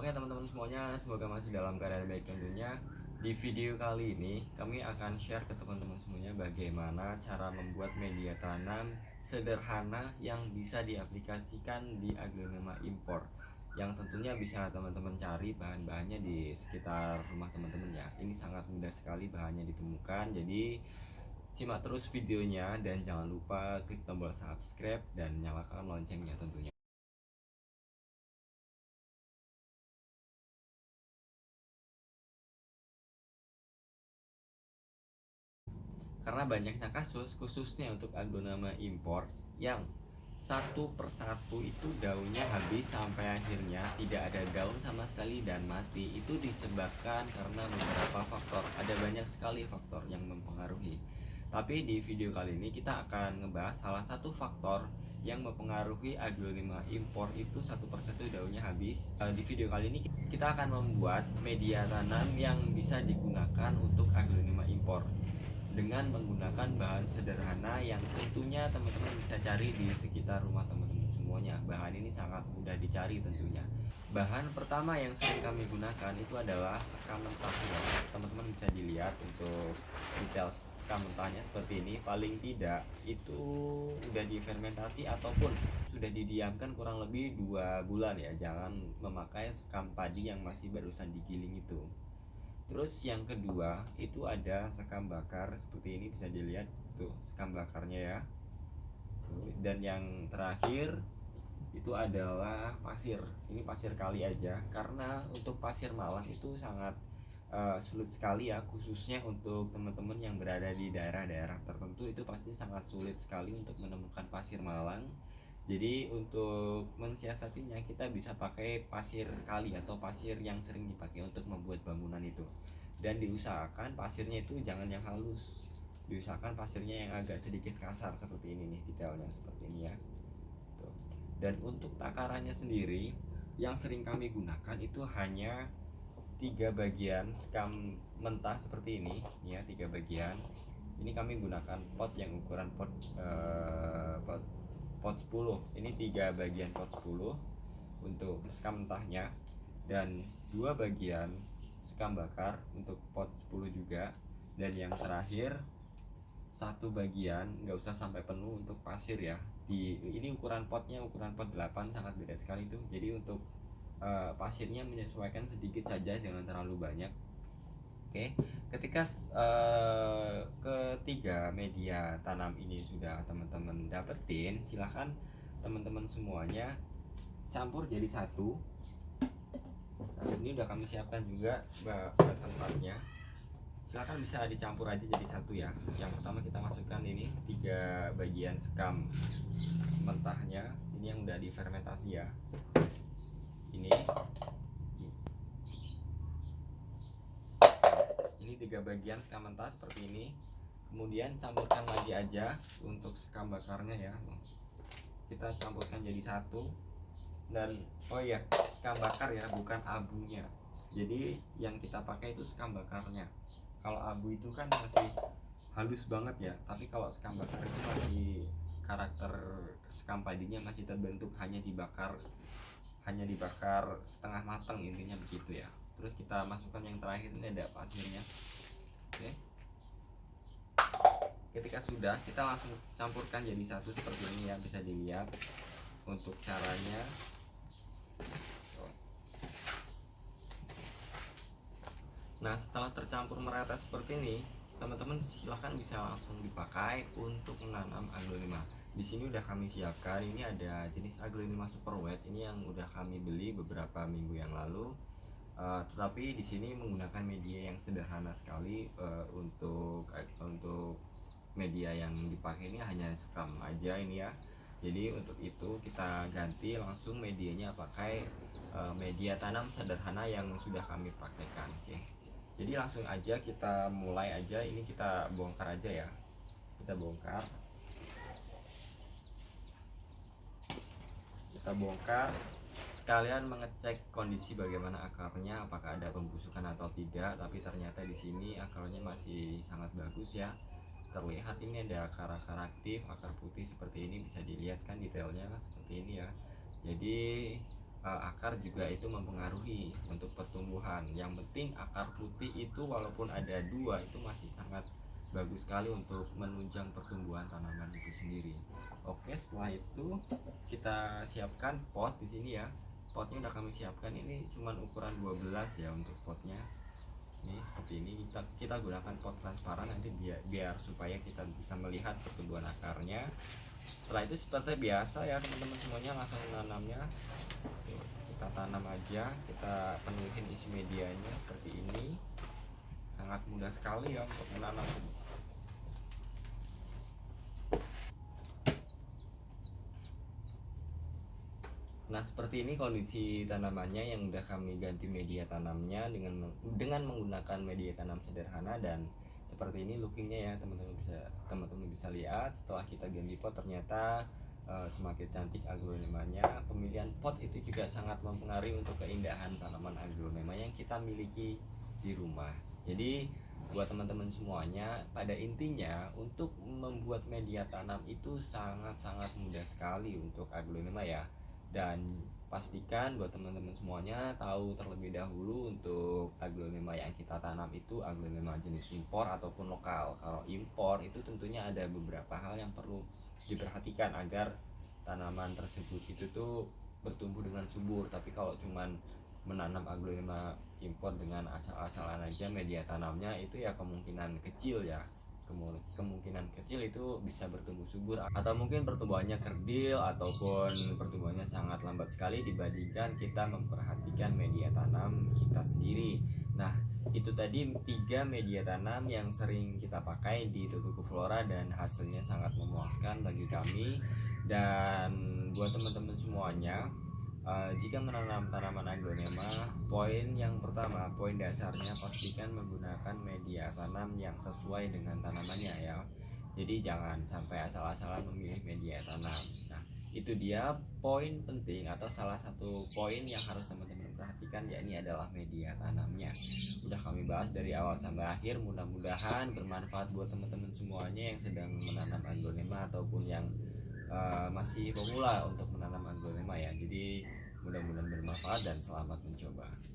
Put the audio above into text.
Oke teman-teman semuanya, semoga masih dalam keadaan baik tentunya. Di video kali ini kami akan share ke teman-teman semuanya bagaimana cara membuat media tanam sederhana yang bisa diaplikasikan di aglonema impor, yang tentunya bisa teman-teman cari bahan-bahannya di sekitar rumah teman-teman ya. Ini sangat mudah sekali bahannya ditemukan. Jadi simak terus videonya dan jangan lupa klik tombol subscribe dan nyalakan loncengnya tentunya. Karena banyaknya kasus khususnya untuk aglonema impor yang satu persatu itu daunnya habis sampai akhirnya tidak ada daun sama sekali dan mati. Itu disebabkan karena beberapa faktor. Ada banyak sekali faktor yang mempengaruhi. Tapi di video kali ini kita akan ngebahas salah satu faktor yang mempengaruhi aglonema impor itu satu persatu daunnya habis. Di video kali ini kita akan membuat media tanam yang bisa digunakan untuk aglonema impor dengan menggunakan bahan sederhana yang tentunya teman-teman bisa cari di sekitar rumah teman-teman semuanya. Bahan ini sangat mudah dicari tentunya. Bahan pertama yang sering kami gunakan itu adalah sekam mentah. Teman-teman bisa dilihat untuk detail sekam mentahnya seperti ini. Paling tidak itu sudah difermentasi ataupun sudah didiamkan kurang lebih 2 bulan ya. Jangan memakai sekam padi yang masih barusan digiling itu. Terus yang kedua itu ada sekam bakar seperti ini, bisa dilihat tuh sekam bakarnya ya. Dan yang terakhir itu adalah pasir. Ini pasir kali aja karena untuk pasir Malang itu sangat sulit sekali ya, khususnya untuk teman-teman yang berada di daerah-daerah tertentu itu pasti sangat sulit sekali untuk menemukan pasir Malang. Jadi untuk mensiasatinya kita bisa pakai pasir kali atau pasir yang sering dipakai untuk membuat bangunan itu. Dan diusahakan pasirnya itu jangan yang halus. Diusahakan pasirnya yang agak sedikit kasar seperti ini nih, detailnya seperti ini ya. Tuh. Dan untuk takarannya sendiri yang sering kami gunakan itu hanya 3 bagian sekam mentah seperti ini ya, 3 bagian. Ini kami gunakan pot yang ukuran pot 10. Ini 3 bagian pot 10 untuk sekam mentahnya, dan 2 bagian sekam bakar untuk pot 10 juga. Dan yang terakhir 1 bagian, nggak usah sampai penuh, untuk pasir ya. Ini ukuran potnya ukuran pot 8, sangat beda sekali tuh. Jadi untuk pasirnya menyesuaikan sedikit saja, jangan terlalu banyak. Oke, ketika ketiga media tanam ini sudah teman-teman dapetin, silahkan teman-teman semuanya campur jadi satu. Nah, ini udah kami siapkan juga tempatnya. Silahkan bisa dicampur aja jadi satu ya. Yang pertama kita masukkan ini 3 bagian sekam mentahnya. Ini yang udah difermentasi ya. Ini 3 bagian sekam mentah seperti ini. Kemudian campurkan lagi aja untuk sekam bakarnya ya. Kita campurkan jadi satu. Dan oh iya, sekam bakar ya, bukan abunya. Jadi yang kita pakai itu sekam bakarnya. Kalau abu itu kan masih halus banget ya, tapi kalau sekam bakar itu masih karakter sekam padinya masih terbentuk, hanya dibakar setengah matang, intinya begitu ya. Terus kita masukkan yang terakhir, ini ada pasirnya. Oke. Ketika sudah, kita langsung campurkan jadi satu seperti ini ya, bisa dilihat untuk caranya. Nah, setelah tercampur merata seperti ini, teman-teman silahkan bisa langsung dipakai untuk menanam aglonema. Di sini udah kami siapkan, ini ada jenis aglonema super wet, ini yang udah kami beli beberapa minggu yang lalu. Tetapi di sini menggunakan media yang sederhana sekali. Untuk media yang dipakai ini hanya sekam aja ini ya. Jadi untuk itu kita ganti langsung medianya pakai media tanam sederhana yang sudah kami praktekkan. Oke. Jadi langsung aja kita mulai aja. Ini kita bongkar aja ya. Kita bongkar. Sekalian mengecek kondisi bagaimana akarnya, apakah ada pembusukan atau tidak. Tapi ternyata di sini akarnya masih sangat bagus ya. Terlihat ini ada akar-akar aktif, akar putih seperti ini, bisa dilihat kan detailnya seperti ini ya. Jadi akar juga itu mempengaruhi untuk pertumbuhan. Yang penting akar putih itu walaupun ada dua itu masih sangat bagus sekali untuk menunjang pertumbuhan tanaman itu sendiri. Oke, setelah itu kita siapkan pot di sini ya. Potnya udah kami siapkan, ini cuman ukuran 12 ya untuk potnya. Ini seperti ini, kita gunakan pot transparan nanti biar supaya kita bisa melihat pertumbuhan akarnya. Setelah itu seperti biasa ya teman-teman semuanya, langsung menanamnya. Kita tanam aja, kita penuhin isi medianya seperti ini. Sangat mudah sekali ya untuk menanam. Nah, seperti ini kondisi tanamannya yang udah kami ganti media tanamnya dengan menggunakan media tanam sederhana. Dan seperti ini lookingnya ya teman-teman bisa lihat. Setelah kita ganti pot ternyata semakin cantik aglonemanya. Pemilihan pot itu juga sangat mempengaruhi untuk keindahan tanaman aglonema yang kita miliki di rumah. Jadi buat teman-teman semuanya, pada intinya untuk membuat media tanam itu sangat-sangat mudah sekali untuk aglonema ya. Dan pastikan buat teman-teman semuanya tahu terlebih dahulu untuk aglonema yang kita tanam itu aglonema jenis impor ataupun lokal. Kalau impor itu tentunya ada beberapa hal yang perlu diperhatikan agar tanaman tersebut itu tuh bertumbuh dengan subur. Tapi kalau cuman menanam aglonema impor dengan asal-asalan aja media tanamnya, itu ya kemungkinan kecil ya, kemungkinan kecil itu bisa bertumbuh subur, atau mungkin pertumbuhannya kerdil ataupun pertumbuhannya sangat lambat sekali dibandingkan kita memperhatikan media tanam kita sendiri. Nah, itu tadi 3 media tanam yang sering kita pakai di Tutuku Flora dan hasilnya sangat memuaskan bagi kami. Dan buat teman-teman semuanya, jika menanam tanaman aglonema, poin yang pertama, poin dasarnya pastikan menggunakan media tanam yang sesuai dengan tanamannya ya. Jadi jangan sampai asal-asalan memilih media tanam. Nah, itu dia poin penting atau salah satu poin yang harus teman-teman perhatikan, yakni adalah media tanamnya. Udah kami bahas dari awal sampai akhir, mudah-mudahan bermanfaat buat teman-teman semuanya yang sedang menanam aglonema ataupun yang masih pemula untuk menanam aglonema ya. Jadi mudah-mudahan bermanfaat dan selamat mencoba.